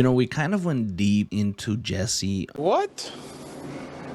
You know, we kind of went deep into Jesse What?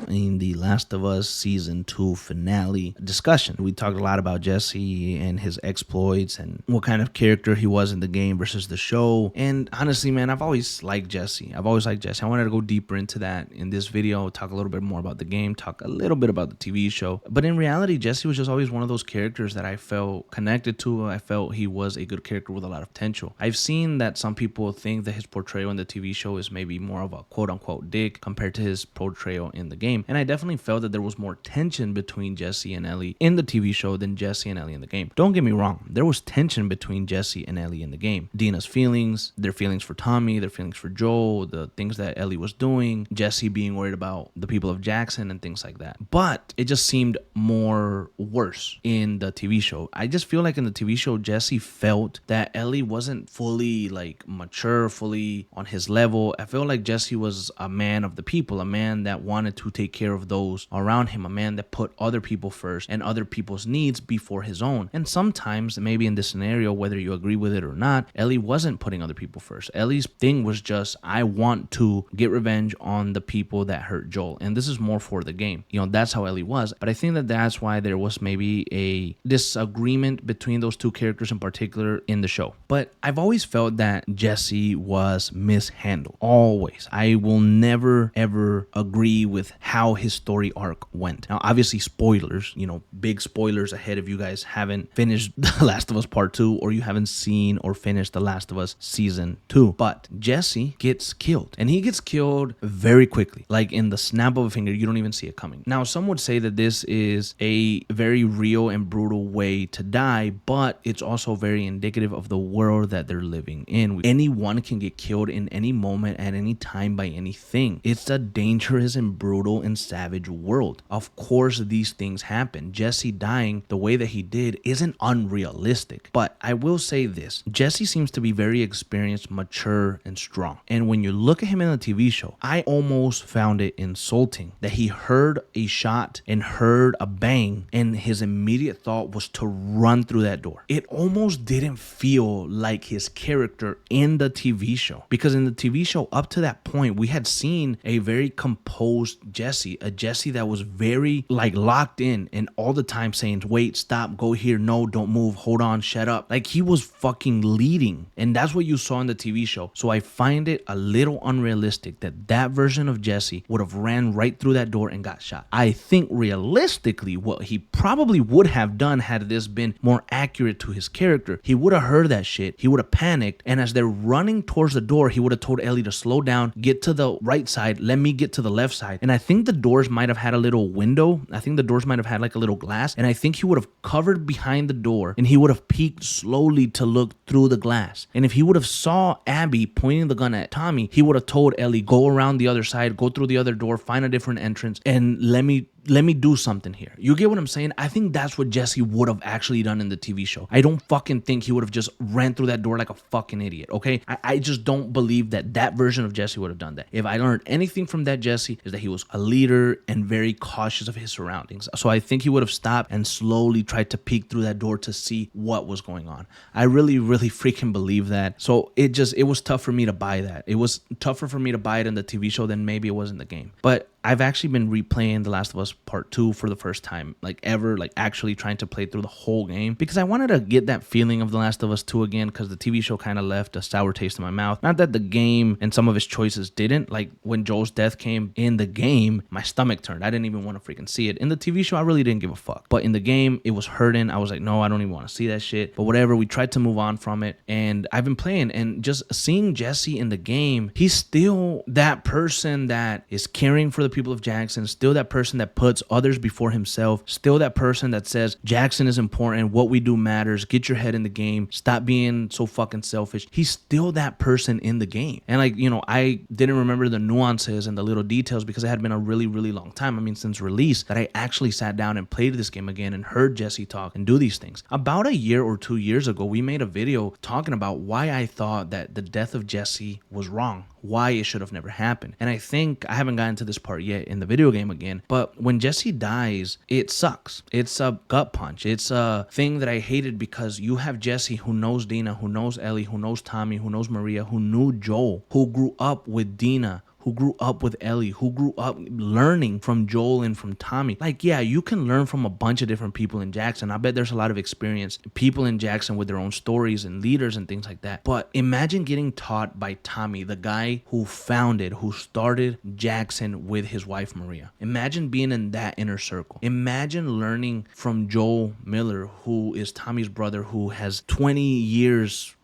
in the Last of Us Season 2 finale discussion. We talked a lot about Jesse and his exploits and what kind of character he was in the game versus the show. And honestly, man, I've always liked Jesse. I wanted to go deeper into that in this video, talk a little bit more about the game, talk a little bit about the TV show. But in reality, Jesse was just always one of those characters that I felt connected to. I felt he was a good character with a lot of potential. I've seen that some people think that his portrayal in the TV show is maybe more of a quote-unquote dick compared to his portrayal in the game. And I definitely felt that there was more tension between Jesse and Ellie in the TV show than Jesse and Ellie in the game. Don't get me wrong, there was tension between Jesse and Ellie in the game. Dina's feelings, their feelings for Tommy, their feelings for Joel, the things that Ellie was doing, Jesse being worried about the people of Jackson and things like that. But it just seemed more worse in the TV show. I just feel like in the TV show, Jesse felt that Ellie wasn't fully like mature, fully on his level. I feel like Jesse was a man of the people, a man that wanted to take care of those around him, a man that put other people first and other people's needs before his own. And sometimes, maybe in this scenario, whether you agree with it or not, Ellie wasn't putting other people first. Ellie's thing was just, I want to get revenge on the people that hurt Joel. And this is more for the game. You know, that's how Ellie was. But I think that that's why there was maybe a disagreement between those two characters in particular in the show. But I've always felt that Jesse was mishandled. Always. I will never, ever agree with how his story arc went. Now, obviously, spoilers, you know, big spoilers ahead if you guys haven't finished The Last of Us Part 2 or you haven't seen or finished The Last of Us Season 2. But Jesse gets killed, and he gets killed very quickly. Like in the snap of a finger, you don't even see it coming. Now, some would say that this is a very real and brutal way to die, but it's also very indicative of the world that they're living in. Anyone can get killed in any moment at any time by anything. It's a dangerous and brutal and savage world. Of course, these things happen. Jesse dying the way that he did isn't unrealistic. But I will say this, Jesse seems to be very experienced, mature, and strong. And when you look at him in the TV show, I almost found it insulting that he heard a shot and heard a bang, and his immediate thought was to run through that door. It almost didn't feel like his character in the TV show. Because in the TV show, up to that point, we had seen a very composed Jesse, a Jesse that was very like locked in and all the time saying, wait, stop, go here, no, don't move, hold on, shut up. Like he was fucking leading. And that's what you saw in the TV show. So I find it a little unrealistic that that version of Jesse would have ran right through that door and got shot. I think realistically what he probably would have done had this been more accurate to his character, he would have heard that shit, he would have panicked, and as they're running towards the door, he would have told Ellie to slow down, get to the right side, let me get to the left side. And I think the doors might have had a little window. I think the doors might have had like a little glass, and I think he would have covered behind the door and he would have peeked slowly to look through the glass. And if he would have saw Abby pointing the gun at Tommy, he would have told Ellie, go around the other side, go through the other door, find a different entrance, and let me do something here. You get what I'm saying? I think that's what Jesse would have actually done in the TV show. I don't fucking think he would have just ran through that door like a fucking idiot, okay? I just don't believe that that version of Jesse would have done that. If I learned anything from that Jesse, is that he was a leader and very cautious of his surroundings. So I think he would have stopped and slowly tried to peek through that door to see what was going on. I really, really freaking believe that. So it was tough for me to buy that. It was tougher for me to buy it in the TV show than maybe it was in the game. But I've actually been replaying The Last of Us Part 2 for the first time, like ever, like actually trying to play through the whole game because I wanted to get that feeling of The Last of Us 2 again because the TV show kind of left a sour taste in my mouth. Not that the game and some of his choices didn't. Like when Joel's death came in the game, my stomach turned. I didn't even want to freaking see it. In the TV show, I really didn't give a fuck. But in the game, it was hurting. I was like, no, I don't even want to see that shit. But whatever, we tried to move on from it. And I've been playing and just seeing Jesse in the game, he's still that person that is caring for the people of Jackson, still that person that puts others before himself, still that person that says Jackson is important, what we do matters, get your head in the game, stop being so fucking selfish. He's still that person in the game. And like, you know, I didn't remember the nuances and the little details because it had been a really, really long time. I mean, since release that I actually sat down and played this game again and heard Jesse talk and do these things. About a year or 2 years ago, we made a video talking about why I thought that the death of Jesse was wrong, why it should have never happened. And I think I haven't gotten to this part yet in the video game again. But when Jesse dies, it sucks. It's a gut punch. It's a thing that I hated because you have Jesse who knows Dina, who knows Ellie, who knows Tommy, who knows Maria, who knew Joel, who grew up with Dina, who grew up with Ellie, who grew up learning from Joel and from Tommy. Like, yeah, you can learn from a bunch of different people in Jackson. I bet there's a lot of experienced people in Jackson with their own stories and leaders and things like that. But imagine getting taught by Tommy, the guy who started Jackson with his wife, Maria. Imagine being in that inner circle. Imagine learning from Joel Miller, who is Tommy's brother, who has 20 years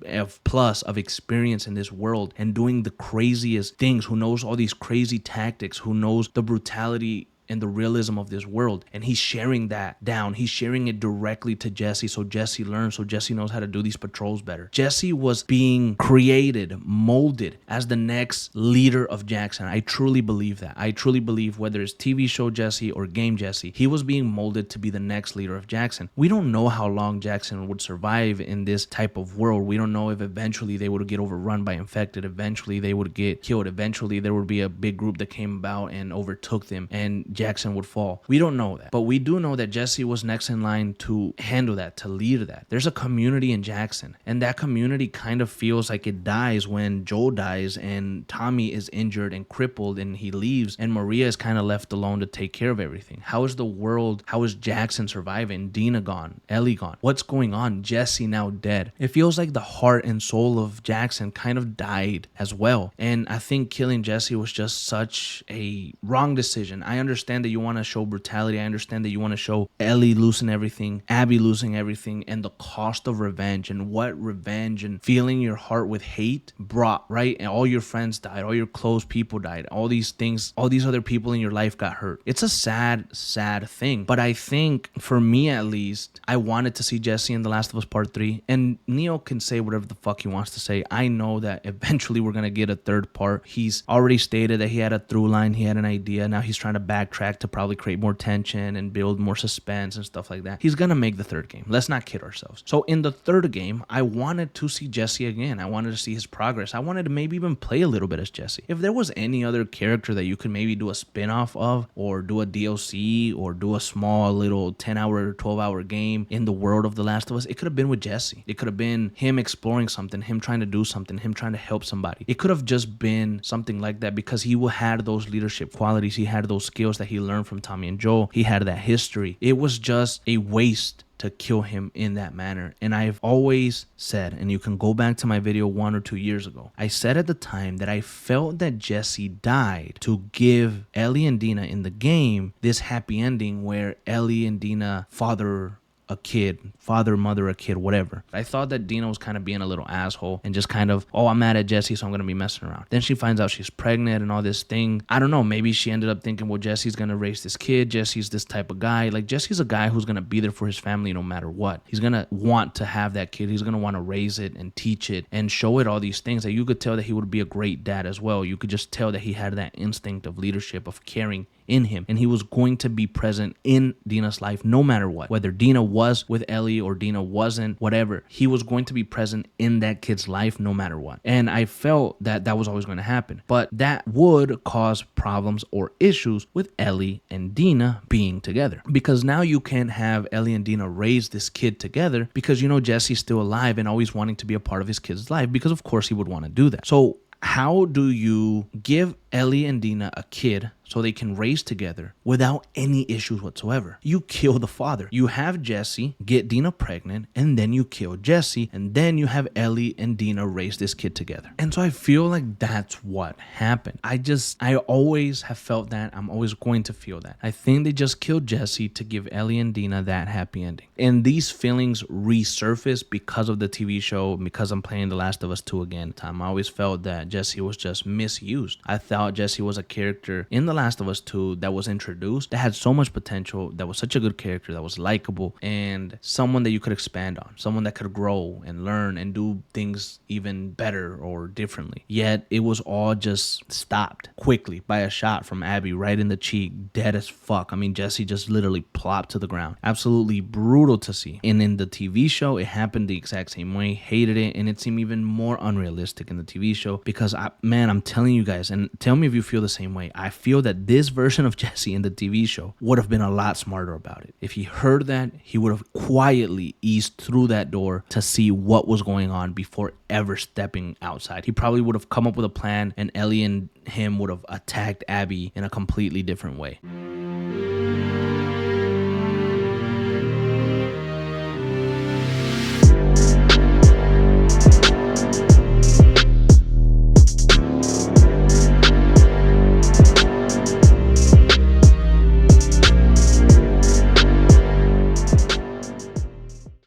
plus of experience in this world and doing the craziest things, who knows all these crazy tactics, who knows the brutality and the realism of this world, and he's sharing that down. He's sharing it directly to Jesse, so Jesse learns, so Jesse knows how to do these patrols better. Jesse was being created, molded as the next leader of Jackson. I truly believe that. I truly believe whether it's TV show Jesse or game Jesse, he was being molded to be the next leader of Jackson. We don't know how long Jackson would survive in this type of world. We don't know if eventually they would get overrun by infected, eventually they would get killed, eventually there would be a big group that came about and overtook them and Jackson would fall. We don't know that, but we do know that Jesse was next in line to handle that, to lead that. There's a community in Jackson, and that community kind of feels like it dies when Joel dies and Tommy is injured and crippled and he leaves and Maria is kind of left alone to take care of everything. How is the world, how is Jackson surviving? Dina gone, Ellie gone. What's going on? Jesse now dead. It feels like the heart and soul of Jackson kind of died as well, and I think killing Jesse was just such a wrong decision. I understand that you want to show brutality. I understand that you want to show Ellie losing everything, Abby losing everything, and the cost of revenge and what revenge and filling your heart with hate brought, right? And all your friends died, all your close people died, all these things, all these other people in your life got hurt. It's a sad, sad thing. But I think for me at least, I wanted to see Jesse in The Last of Us Part 3, and Neo can say whatever the fuck he wants to say. I know that eventually we're going to get a third part. He's already stated that he had a through line, he had an idea. Now he's trying to backtrack to probably create more tension and build more suspense and stuff like that. He's gonna make the third game. Let's not kid ourselves. So in the third game, I wanted to see Jesse again. I wanted to see his progress. I wanted to maybe even play a little bit as Jesse. If there was any other character that you could maybe do a spin-off of, or do a DLC, or do a small little 10-hour, 12-hour game in the world of The Last of Us, it could have been with Jesse. It could have been him exploring something, him trying to do something, him trying to help somebody. It could have just been something like that because he had those leadership qualities. He had those skills that he learned from Tommy and Joel. He had that history. It was just a waste to kill him in that manner. And I've always said, and you can go back to my video 1 or 2 years ago, I said at the time that I felt that Jesse died to give Ellie and Dina in the game this happy ending where Ellie and Dina father a kid, mother a kid, whatever. I thought that Dina was kind of being a little asshole and just kind of, oh, I'm mad at Jesse, so I'm going to be messing around. Then she finds out she's pregnant and all this thing. I don't know, maybe she ended up thinking, well, Jesse's going to raise this kid. Jesse's this type of guy. Like, Jesse's a guy who's going to be there for his family no matter what. He's going to want to have that kid. He's going to want to raise it and teach it and show it all these things that you could tell that he would be a great dad as well. You could just tell that he had that instinct of leadership, of caring in him, and he was going to be present in Dina's life no matter what. Whether Dina was with Ellie or Dina wasn't, whatever, he was going to be present in that kid's life no matter what. And I felt that that was always going to happen, but that would cause problems or issues with Ellie and Dina being together, because now you can't have Ellie and Dina raise this kid together because you know Jesse's still alive and always wanting to be a part of his kid's life, because of course he would want to do that. So how do you give Ellie and Dina a kid so they can raise together without any issues whatsoever? You kill the father. You have Jesse get Dina pregnant, and then you kill Jesse, and then you have Ellie and Dina raise this kid together. And so I feel like that's what happened. I always have felt that. I'm always going to feel that. I think they just killed Jesse to give Ellie and Dina that happy ending. And these feelings resurface because of the TV show, because I'm playing The Last of Us 2 again. I always felt that Jesse was just misused. I thought Jesse was a character in The Last of Us 2 that was introduced, that had so much potential, that was such a good character, that was likable, and someone that you could expand on, someone that could grow and learn and do things even better or differently. Yet it was all just stopped quickly by a shot from Abby right in the cheek, dead as fuck. I mean, Jesse just literally plopped to the ground. Absolutely brutal to see. And in the TV show, it happened the exact same way. Hated it, and it seemed even more unrealistic in the TV show because, I'm telling you guys, and tell me if you feel the same way, I feel that that this version of Jesse in the TV show would have been a lot smarter about it. If he heard that, he would have quietly eased through that door to see what was going on before ever stepping outside. He probably would have come up with a plan, and Ellie and him would have attacked Abby in a completely different way.